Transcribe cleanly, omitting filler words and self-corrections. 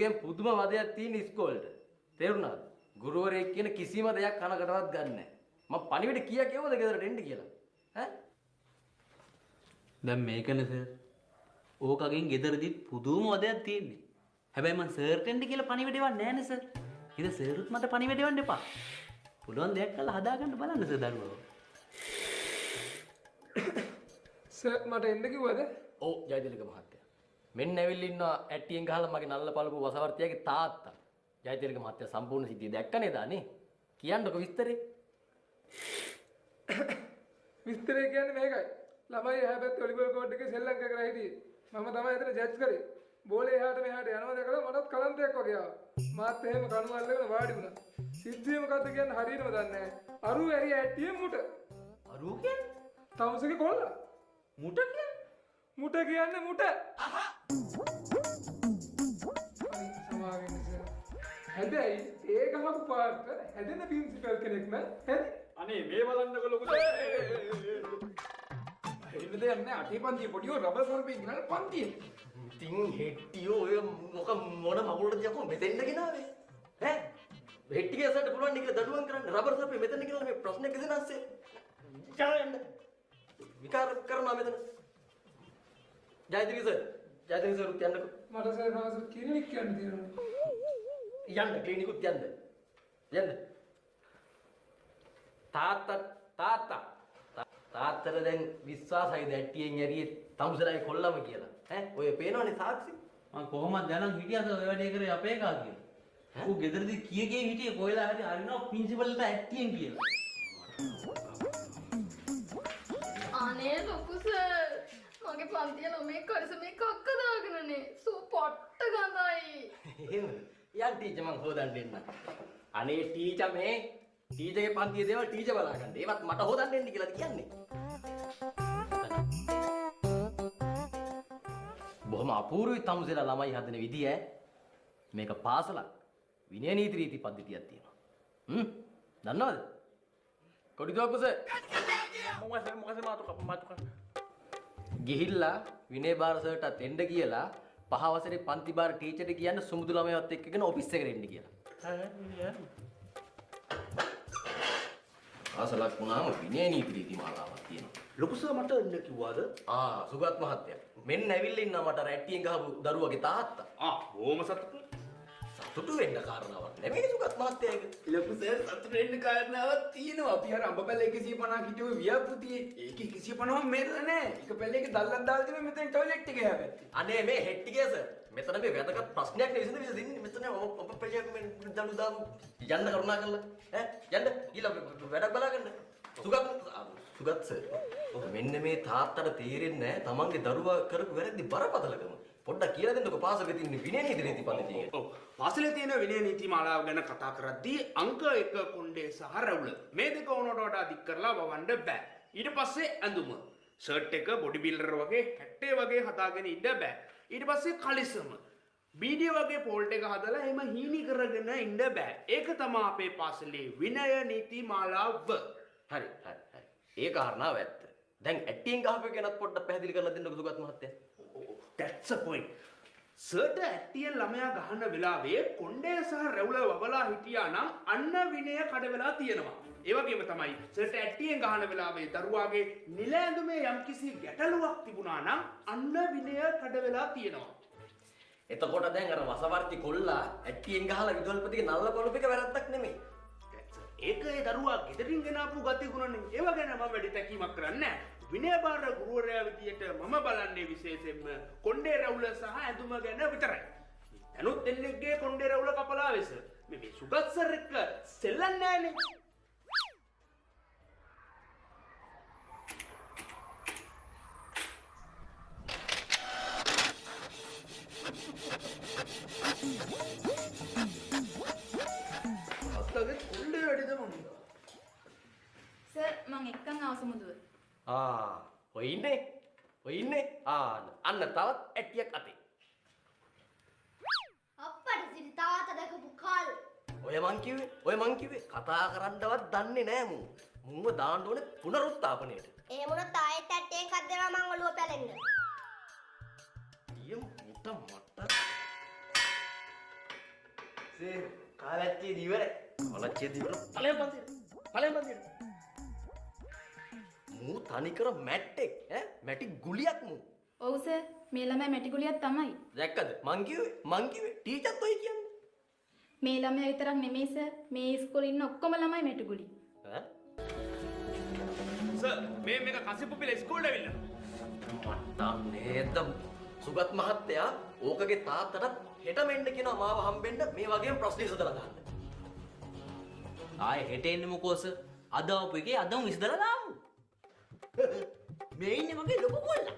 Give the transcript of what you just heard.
ගෙන් පුදුම වදයක් තියෙන ඉස්කෝලේට. තේරුණාද? ගුරුවරයෙක් කියන කිසිම දෙයක් කනකටවත් ගන්න නැහැ. මම පණිවිඩ කියා කියවද ගෙදරට එන්න කියලා. ඈ? දැන් මේකනේ සර්. ඕකගෙන් ගෙදරදිත් පුදුම වදයක් තියෙන්නේ. හැබැයි මං සර්ට එන්න කියලා පණිවිඩ එවන්නේ නැහැනේ සර්. ඉතින් සර්ුත් මට පණිවිඩ එවන්න එපා. පුළුවන් දෙයක් කරලා හදාගන්න බලන්න සර් දරුවෝ. සර් මට එන්න කිව්වද? ඔව් ජයතිලක මහත්තයා. මෙන්න ඇවිල්ලා ඉන්නවා ඇට්ටියෙන් ගහලා මගේ නල්ල පළපු වසවර්තියාගේ තාත්තා. ජයතිලක මහත්තයා සම්පූර්ණ සිද්ධිය දැක්ක නේද අනේ? කියන්නකෝ විස්තරේ. විස්තරය කියන්නේ මේකයි. ළමයි හැබැයි වොලිබෝල් කෝට් එකේ සෙල්ලම් කරගෙන හිටියේ. මම තමයි එතන ජජ් කරේ. බෝලේ එහාට මෙහාට යනවා දැකලා මටත් කලන්තයක් වගේ ආවා. මාත් එහෙම කණු අල්ලගෙන වාඩි වුණා. සිද්ධිය මොකද්ද කියන්නේ හරියටම දන්නේ නැහැ. අරු ඇරි ඇට්ටියෙන් මුට. අරු කියන්නේ? තවුසගේ කොල්ලා. මුට කියන්නේ? මුට කියන්නේ මුට. සමාවෙන්න සර්. හැබැයි ඒ ගහපු පාට හැදෙන ප්‍රින්සිපල් කෙනෙක් නෑ. හැදි. අනේ මේ බලන්නකො ලොකු එන්න දෙයක් නෑ අටේ පන්තියේ පොඩියෝ රබර් සර්පේ ගිනන පන්තියේ. ඉතින් හෙට්ටියෝ ඔය මොන මගුලටද යකෝ මෙතෙන්ද ගෙනාවේ? ඈ? හෙට්ටිගේ ඇසට පුළුවන් නේ කියලා දඩුවම් කරන්න රබර් සර්පේ මෙතන කියලා මේ ප්‍රශ්නේ කිසිම නැස්සේ. යන්න. විකාර කරනවා මෙතන. ජයතිලක සර් උත් යන්නකෝ. මට සර් හවස කිරිනික් කියන්න තියෙනවා. යන්න ක්ලිනිකුත් යන්න. යන්න. තාත්තට දැන් විශ්වාසයිද ඇට්ටියෙන් ඇරියේ තමුසලයි කොල්ලම කියලා. ඈ ඔය පේනවනේ සාක්ෂි. මං කොහොමද දැනන් හිටියද ඔය වැඩේ කරේ අපේ එකා කියලා. ඌ ගෙදරදී කීයේ හිටියේ කොයිලා හරි අරිනවා ප්‍රින්සිපල්ට ඇට්ටියෙන් කියලා. අනේ ලොකු සර් මගේ පන්තියේ ළමයි කරිසමේ කක්ක දාගෙනනේ සෝ පොට්ට ගඳයි. එහෙමද? යන් ටීචර් මං හොදන්න දෙන්න. අනේ ටීචර් මේ ටීචර්ගේ පන්තියේ දේවල් ටීචර් බලාගන්න. ඒවත් මට හොදන්න දෙන්න කියලා කියන්නේ. බොහොම අපූර්වයි තමුසෙලා ළමයි හදන විදිය ඈ. මේක පාසලක්. විනය නීති රීති පද්ධතියක් තියෙනවා. දන්නවද? කොඩිදුවක්කු සර්. මොකද මාතුක ගිහිල්ලා විනය බාර සර්ටත් එන්න කියලා 5 වසරේ පන්ති බාර ටීචර්ට කියන්න සුමුදු ළමයිවත් එක්කගෙන ඔෆිස් එකට එන්න කියලා. පාසලක් වුණාම විනය නීති රීති මාලාවක් තියෙනවා. ලොකු සර් මට එන්න කිව්වාද? සුගත් මහත්තයා. මෙන්න ඇවිල්ලා ඉන්නවා මට රැට්ටියෙන් ගහපු දරුවගේ තාත්තා. බොහොම සතුටු. සතුටු වෙන්න කාරණාවක් නෙමෙයි සුගත් මහත්තයා ඒක. ලොකු සර් සතුටු වෙන්න කාරණාවක් තියෙනවා. අපි අර අඹපැල 150 හිටියෝ ව්‍යාපෘතියේ ඒකේ 150ම මෙල්ල නෑ. එක පැලේක දල්ලක් දාලා තියෙනවා මෙතන ටොයිලට් එකේ හැබැයි. අනේ මේ හෙට්ටිගේ සර්. මෙතන මේ වැදගත් ප්‍රශ්නයක් නේ විසඳන්නේ. මෙතන ඔබ ප්‍රජාක මේ දළු දාමු. යන්න කරුණා කරලා. යන්න. ගිහලා වැඩක් බලාගන්න. සුගත් සර්. මෙන්න මේ තාත්තට තේරෙන්නේ නැහැ තමන්ගේ දරුවා කරපු වැරදි බරපතලකම. පොඩ්ඩක් කියලා දෙන්නකෝ පාසලේ තියෙන විනය නීති රීති පද්ධතිය ගැන. ඔව් පාසලේ තියෙන විනය නීති මාලාව ගැන කතා කරද්දී අංක 1 කොණ්ඩේ සහ රැවුල මේ දෙක ඕනට වඩා දික් කරලා වවන්න බෑ. ඊට පස්සේ ඇඳුම ෂර්ට් එක බොඩි බිල්ඩර් වගේ හැට්ටේ වගේ හදාගෙන ඉන්න බෑ. ඊට පස්සේ කලිසම බීඩිය වගේ පෝල්ට් එක හදලා එහෙම හීනි කරගෙන ඉන්න බෑ. ඒක තමයි අපේ පාසලේ විනය නීති මාලාව. හරි. ඒ කාරණාව ඇත්ත. දැන් ඇට්ටියෙන් ගහපු එක ගැනත් පොඩ්ඩක් පැහැදිලි කරලා දෙන්නකෝ සුගත් මහත්තයා. That's a point. සර්ට ඇට්ටියෙන් ළමයා ගහන වෙලාවේ කොණ්ඩේ සහ රැවුල වවලා හිටියා නම් අන්න විනය කඩ වෙලා තියෙනවා. ඒ වගේම තමයි සර්ට ඇට්ටියෙන් ගහන වෙලාවේ දරුවාගේ නිල ඇඳුමේ යම්කිසි ගැටලුවක් තිබුණා නම් අන්න විනය කඩ වෙලා තියෙනවා. එතකොට දැන් අර වසවර්ති කොල්ලා ඇට්ටියෙන් ගහලා විදුහල්පතිගේ නල්ල පොළොප් එක වැරද්දක් නෙමෙයි. ඒක ඒ දරුවා ගෙදරින් ගෙනාපු ගතිගුණනේ. ඒව ගැන මම වැඩි තැකීමක් කරන්නේ නැහැ. විනයබාර ගුරුවරයා විදියට මම බලන්නේ විශේෂයෙන්ම කොණ්ඩේ රැවුල සහ ඇඳුම ගැන විතරයි. දැනුත් දෙන්නෙක්ගේ කොණ්ඩේ රැවුල කපලා වෙස. මේ සුගත් සර් එක්ක සෙල්ලන්නේ නැහනේ. අත්තගේ කොණ්ඩේ වැඩිද මම. සර් මං එක්කන් ආව සමුදුව. ඔය ඉන්නේ. අන්න තවත් ඇට්ටියක් අතේ. අප්පට සිරි තාත දැකපු කාල්. ඔය මං කිව්වේ කතා කරන්නවත් දන්නේ නෑ මුන්ව දාන්න ඕනේ පුනරුත්ථාපනයට. ඒ මොනත් ආයෙත් ඇට්ටෙන් කක් දෙනවා මං ඔළුව පැලෙන්න. ඊයම් මුට මට සර් කාලච්චේ දිවර. කාලච්චේ දිවර. ඵලයන් පන්තියට. මූ තනිකර මැට්ටෙක් ඈ මැටි ගුලියක් මූ. ඔව් සර් මේ ළමයි මැටි ගුලියක් තමයි. දැක්කද මං කිව්වේ ටීචර්ත් ඔය කියන්නේ. මේ ළමයා විතරක් නෙමෙයි සර් මේ ඉස්කෝලේ ඉන්න ඔක්කොම ළමයි මැටි ගුලි. ඈ සර් මේ මේක කසිප්පුපිල ස්කූල්ට ඇවිල්ලා. මට්ටම් නේද සුගත් මහත්තයා ඕකගේ තාත්තටත් හෙට මෙන්න කියනවා මාව හම්බෙන්න මේ වගේම ප්‍රශ්න ඉස්සදලා දාන්න. ආයේ හෙට එන්නේ මොකෝ සර්? අද ආපු එකේ අදම විසදලා දාමු. මේ ඉන්නේ මගේ ලොකු කොල්ලා.